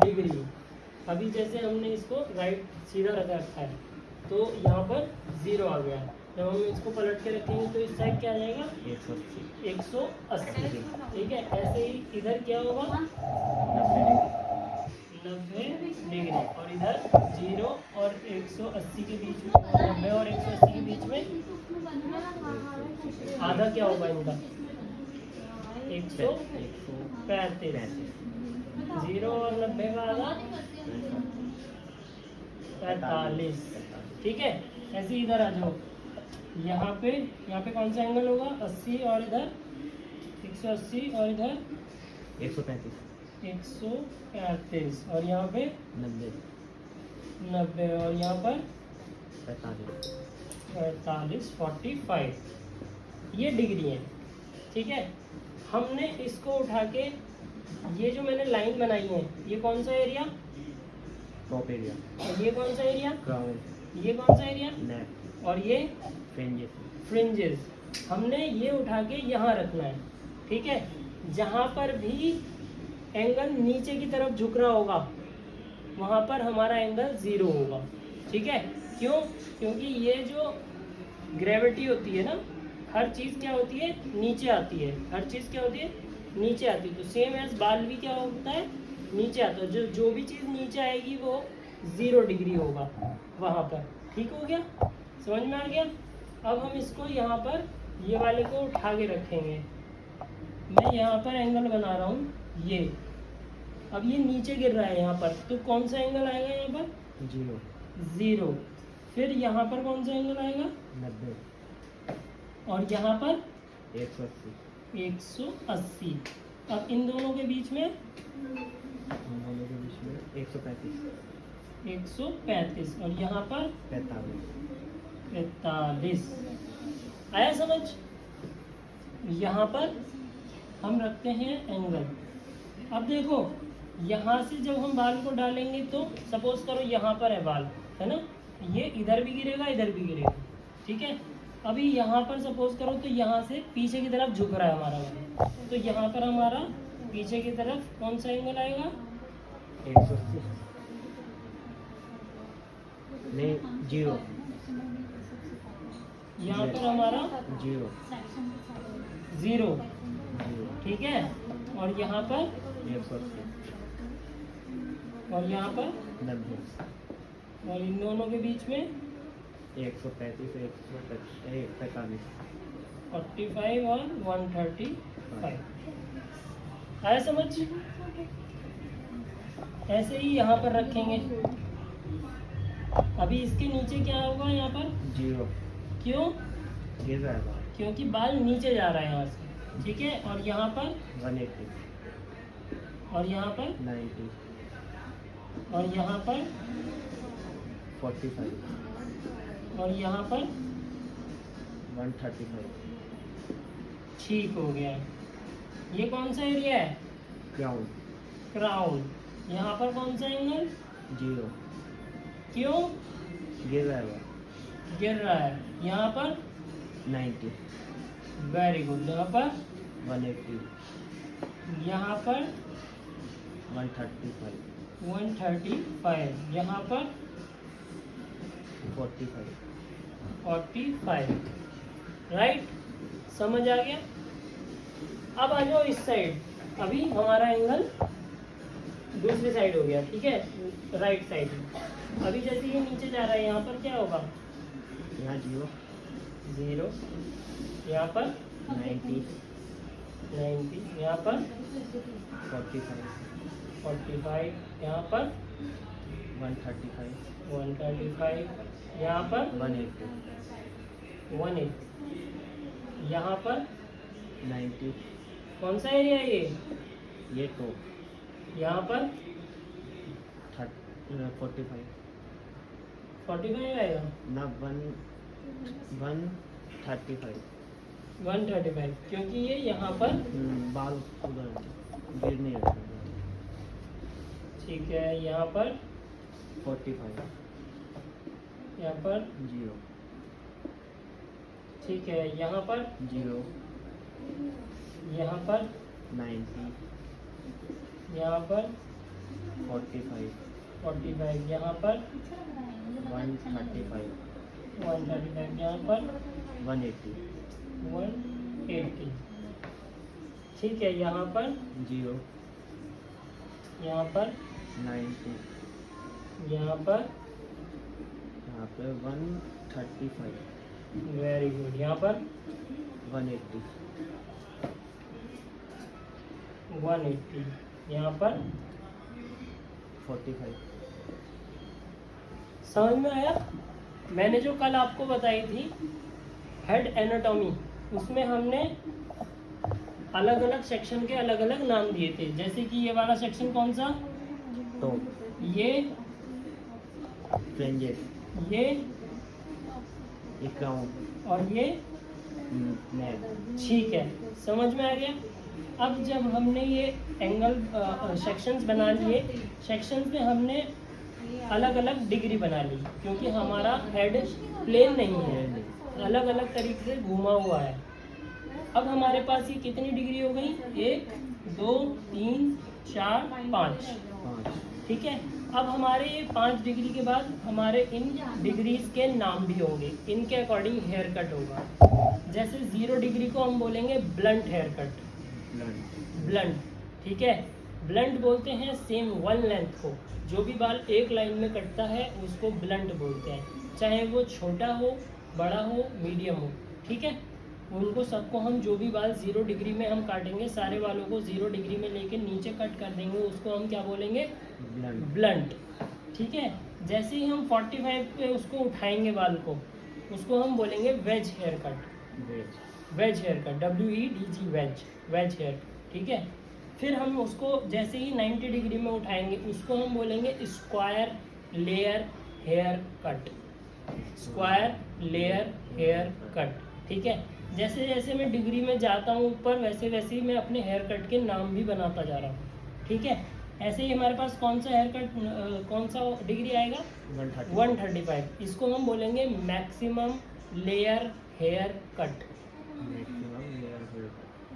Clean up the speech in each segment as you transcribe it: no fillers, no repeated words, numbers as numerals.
Degree. अभी जैसे हमने इसको राइट सीधा रखा है तो यहाँ पर 0 आ गया। जब हम इसको पलट के रखेंगे तो इस साइड क्या आ जाएगा 180। ठीक है, ऐसे ही इधर क्या होगा 90 डिग्री, और इधर 0 और 180 के बीच में, 90 और 180 के बीच में आधा क्या होगा इनका 135। 0 और 90 का आधा 45। ठीक है, ऐसे ही इधर आ जाओ। यहाँ पे कौन सा एंगल होगा 80, और इधर 180, और इधर 135, और यहाँ पे 90, और यहाँ पर 45, 45। ये डिग्री है। ठीक है, हमने इसको उठा के ये जो मैंने लाइन बनाई है ये कौन सा एरिया, टॉप एरिया, और ये कौन सा एरिया, क्राउन, ये कौन सा एरिया, नेक, और ये फ्रिंजेस। हमने ये उठा के यहाँ रखना है। ठीक है, जहाँ पर भी एंगल नीचे की तरफ झुक रहा होगा वहाँ पर हमारा एंगल 0 होगा। ठीक है, क्यों? क्योंकि ये जो ग्रेविटी होती है ना, हर चीज़ क्या होती है नीचे आती है, हर चीज़ क्या होती है नीचे आती है। तो सेम एज बाल भी क्या होता है नीचे आता है। जो भी चीज़ नीचे आएगी वो 0 डिग्री होगा वहाँ पर। ठीक हो गया, समझ में आ गया? अब हम इसको यहाँ पर ये वाले को उठा के रखेंगे। मैं यहाँ पर एंगल बना रहा हूँ ये, अब ये नीचे गिर रहा है यहाँ पर, तो कौन सा एंगल आएगा यहाँ पर 0। फिर यहाँ पर कौन सा एंगल आएगा 90, और यहाँ पर 180, 180। अब इन दोनों के बीच में 135, और यहाँ पर 45। आया समझ? यहाँ पर हम रखते हैं एंगल। अब देखो यहाँ से जब हम बाल को डालेंगे तो सपोज करो यहाँ पर है बाल, है ना, ये इधर भी गिरेगा इधर भी गिरेगा। ठीक है, अभी यहाँ पर सपोज करो तो यहाँ से पीछे की तरफ झुक रहा है हमारा बाल, तो यहाँ पर हमारा पीछे की तरफ कौन सा एंगल आएगा 180, नहीं 0, यहाँ पर हमारा 0। ठीक है, और यहाँ पर 180, और यहाँ पर 90, और इन दोनों के बीच में 135, 145, 45 और 135। आया समझ? ऐसे ही यहाँ पर रखेंगे। अभी इसके नीचे क्या होगा यहाँ पर 0 क्यों? गिर रहा है बाल, क्योंकि बाल नीचे जा रहा है यहाँ से। ठीक है, और यहाँ पर 180, और यहाँ पर 90, और यहाँ पर 45, और यहाँ पर 135, ठीक हो गया। ये कौन सा एरिया है क्राउन, क्राउन। यहाँ पर कौन सा एंगल 0 क्यों गिर रहा है बाल, गिर रहा है। यहाँ पर 90, वेरी गुड। यहाँ पर 180, यहाँ पर 135, 135, यहाँ पर 45। 45। राइट, समझ आ गया? अब आ जाओ इस साइड। अभी हमारा एंगल दूसरी साइड हो गया। ठीक है, राइट साइड। अभी जैसे ये नीचे जा रहा है यहाँ पर क्या होगा यहाँ 0, 0, यहाँ पर 90, 90, यहाँ पर 45, 45, यहाँ पर 135, 135, यहाँ पर 180, 180, यहाँ पर 90, कौन सा एरिया है ये टॉप, यहाँ पर 45 45 आएगा, ना 135, 135, क्योंकि ये यहाँ पर बाल उधर गिर नहीं रहा। ठीक है, यहाँ पर 45, यहाँ पर 0, ठीक है, यहाँ पर 0, यहाँ पर 90, यहाँ पर 45 45 यहाँ पर 135 135 यहाँ पर 180 180। ठीक है, यहाँ पर 0 यहाँ पर 90 यहाँ पर यहाँ पे 135 वेरी गुड। यहाँ पर 180 180 यहाँ पर 45 समझ में आया? मैंने जो कल आपको बताई थी हेड एनाटॉमी, उसमें हमने अलग अलग सेक्शन के अलग अलग नाम दिए थे। जैसे कि ये वाला सेक्शन कौन सा, तो ये फ्रेंजेस ये एक क्राउन और ये। नेक ठीक है, समझ में आ गया? अब जब हमने ये एंगल सेक्शंस बना लिए, सेक्शंस में हमने अलग अलग डिग्री बना ली, क्योंकि हमारा हेड प्लेन नहीं है, अलग अलग तरीके से घुमा हुआ है। अब हमारे पास ये कितनी डिग्री हो गई, 1 2 3 4 5। 5 ठीक है, अब हमारे ये 5 डिग्री के बाद हमारे इन डिग्रीज के नाम भी होंगे, इनके अकॉर्डिंग हेयर कट होगा। जैसे 0 डिग्री को हम बोलेंगे ब्लंट हेयर कट, ब्लंट। ठीक है, ब्लंट बोलते हैं सेम वन लेंथ को, जो भी बाल एक लाइन में कटता है उसको ब्लंट बोलते हैं, चाहे वो छोटा हो, बड़ा हो, मीडियम हो। ठीक है, उनको सबको हम जो भी बाल 0 डिग्री में हम काटेंगे, सारे बालों को 0 डिग्री में लेके नीचे कट कर देंगे, उसको हम क्या बोलेंगे, ब्लंट। ठीक है, जैसे ही हम 45 पे उसको उठाएंगे बाल को, उसको हम बोलेंगे wedge hair cut, wedge hair cut, WEDG, wedge hair. ठीक है, फिर हम उसको जैसे ही 90 डिग्री में उठाएंगे, उसको हम बोलेंगे square layer hair cut, square layer hair cut. ठीक है, जैसे जैसे मैं डिग्री में जाता हूँ ऊपर, वैसे वैसे ही मैं अपने हेयर कट के नाम भी बनाता जा रहा हूँ। ठीक है, ऐसे ही हमारे पास कौन सा हेयर कट, कौन सा डिग्री आएगा, 135। इसको हम बोलेंगे maximum layer hair cut,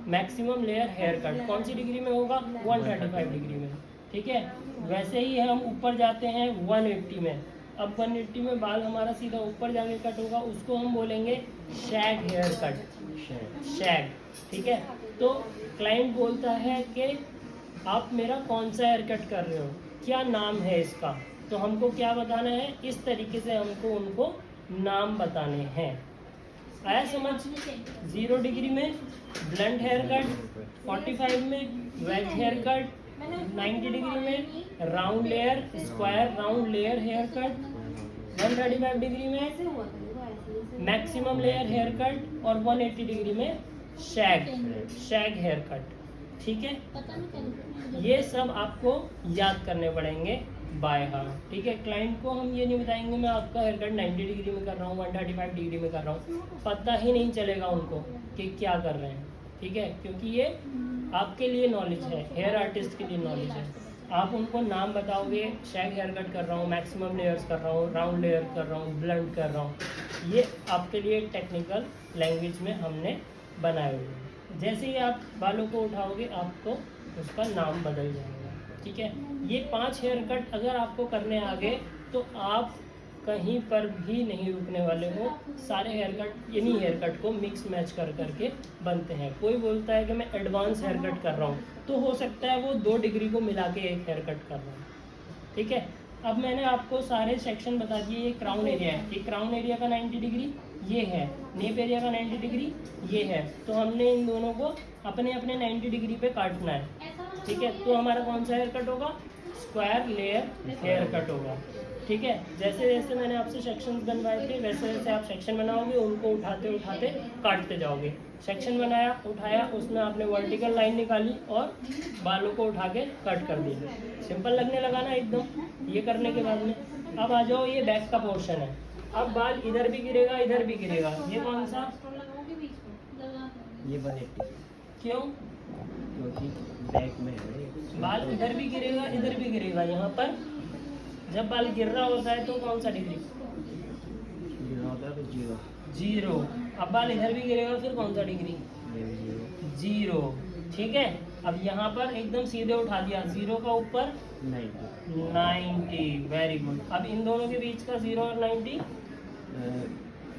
maximum layer hair cut. कौन सी डिग्री में होगा, 135 डिग्री में। ठीक है, वैसे ही हम ऊपर जाते हैं 180 में। अब 180 में बाल हमारा सीधा ऊपर जाके कट होगा, उसको हम बोलेंगे शैग हेयर कट, शैग। ठीक है, तो क्लाइंट बोलता है कि आप मेरा कौन सा हेयर कट कर रहे हो, क्या नाम है इसका, तो हमको क्या बताना है, इस तरीके से हमको उनको नाम बताने हैं। आया समझ? 0 डिग्री में ब्लंट हेयर कट, 45 में वेज हेयर कट, 90 डिग्री में round layer, square round layer hair cut, 135 degree में मैक्सिमम लेयर हेयर कट और 180 डिग्री में शैग हेयर कट। ठीक है, ये सब आपको याद करने पड़ेंगे बाय हार्ट। ठीक है, क्लाइंट को हम ये नहीं बताएंगे मैं आपका हेयर कट 90 डिग्री में कर रहा हूँ, 135 डिग्री में कर रहा हूँ, पता ही नहीं चलेगा उनको कि क्या कर रहे हैं। ठीक है, क्योंकि ये आपके लिए नॉलेज है, हेयर आर्टिस्ट के लिए नॉलेज है। आप उनको नाम बताओगे, शैग हेयर कट कर रहा हूँ, मैक्सिमम लेयर्स कर रहा हूँ, राउंड लेयर कर रहा हूँ, ब्लंट कर रहा हूँ, ये आपके लिए टेक्निकल लैंग्वेज में हमने बनाए हुए हैं। जैसे ही आप बालों को उठाओगे, आपको उसका नाम बदल जाएगा। ठीक है, ये 5 हेयर कट अगर आपको करने आ गए तो आप कहीं पर भी नहीं रुकने वाले हो। सारे हेयर कट इन्हीं हेयर कट को मिक्स मैच कर करके बनते हैं। कोई बोलता है कि मैं एडवांस हेयर कट कर रहा हूँ, तो हो सकता है वो 2 डिग्री को मिला के एक हेयर कट कर रहा हूँ। ठीक है, अब मैंने आपको सारे सेक्शन बता दिए। ये क्राउन एरिया है, ये क्राउन एरिया का 90 डिग्री ये है, नेप एरिया का 90 डिग्री ये है, तो हमने इन दोनों को अपने अपने 90 डिग्री पे काटना है। ठीक है, तो हमारा कौन सा हेयर कट होगा, स्क्वायर लेयर हेयर कट होगा। ठीक है, जैसे जैसे मैंने आपसे सेक्शंस बनवाए थे, वैसे वैसे आप सेक्शन बनाओगे, उनको उठाते उठाते काटते जाओगे। सेक्शन बनाया, उठाया, उसमें आपने वर्टिकल लाइन निकाली और बालों को उठा के कट कर दिया। सिंपल लगने लगा ना एकदम। ये करने के बाद में अब आ जाओ, ये बैक का पोर्शन है। अब बाल इधर भी गिरेगा, इधर भी गिरेगा। ये कौन सा, ये 180 क्यों, क्योंकि बैक में है। बाल इधर भी गिरेगा, इधर भी गिरेगा। यहाँ पर जब बाल गिर रहा होता है तो कौन सा डिग्री, 0। अब बाल इधर भी गिरेगा, फिर कौन सा डिग्री, 0। ठीक है, अब यहाँ पर एकदम सीधे उठा दिया, 0 का ऊपर 90 90, वेरी गुड। अब इन दोनों के बीच का 0 और 90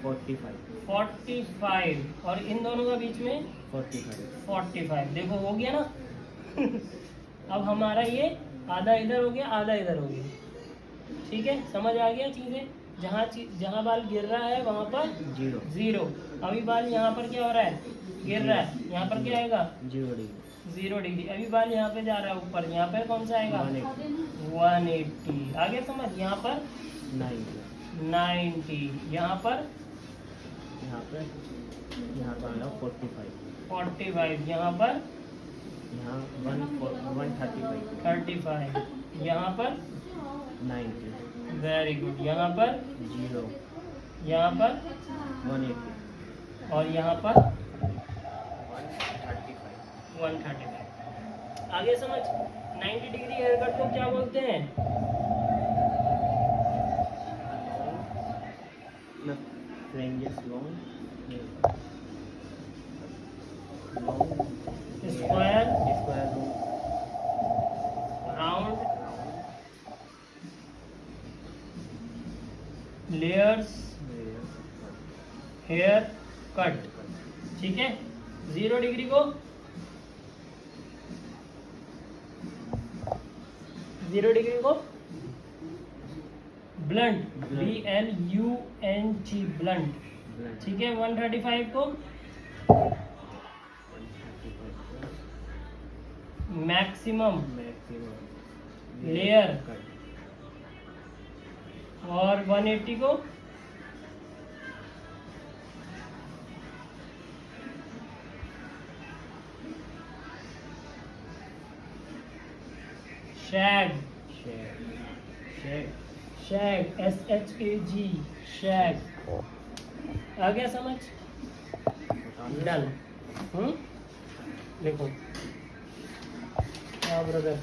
45 45, और इन दोनों का बीच में 45। देखो हो गया ना। अब हमारा ये आधा इधर हो गया, आधा इधर हो गया। ठीक है, समझ आ गया चीज़ें। जहाँ बाल गिर रहा है वहाँ पर 0। अभी बाल यहाँ पर क्या हो रहा है, गिर रहा है, यहाँ पर क्या आएगा 0 डिग्री। अभी बाल यहाँ पे जा रहा है ऊपर, यहाँ पे कौन सा आएगा 180। आगे समझ, यहाँ पर 90, यहाँ पर आना 45, यहाँ पर यहाँ 135, 35, यहाँ पर 90, वेरी गुड, यहाँ पर 0, यहाँ पर 180, और यहाँ पर 135। 135। आगे समझ, 90 डिग्री हेयर कट को क्या बोलते हैं? Fringes long, square, round, layers, hair cut. ठीक है, 0 डिग्री को 0 डिग्री को ब्लंट, BLUNT, ब्लंट। ठीक है, 135 को मैक्सिमम लेयर, और 180 को शैग, SHAG, शैग। आ गया समझ? डन। लिखो। हाँ ब्रदर।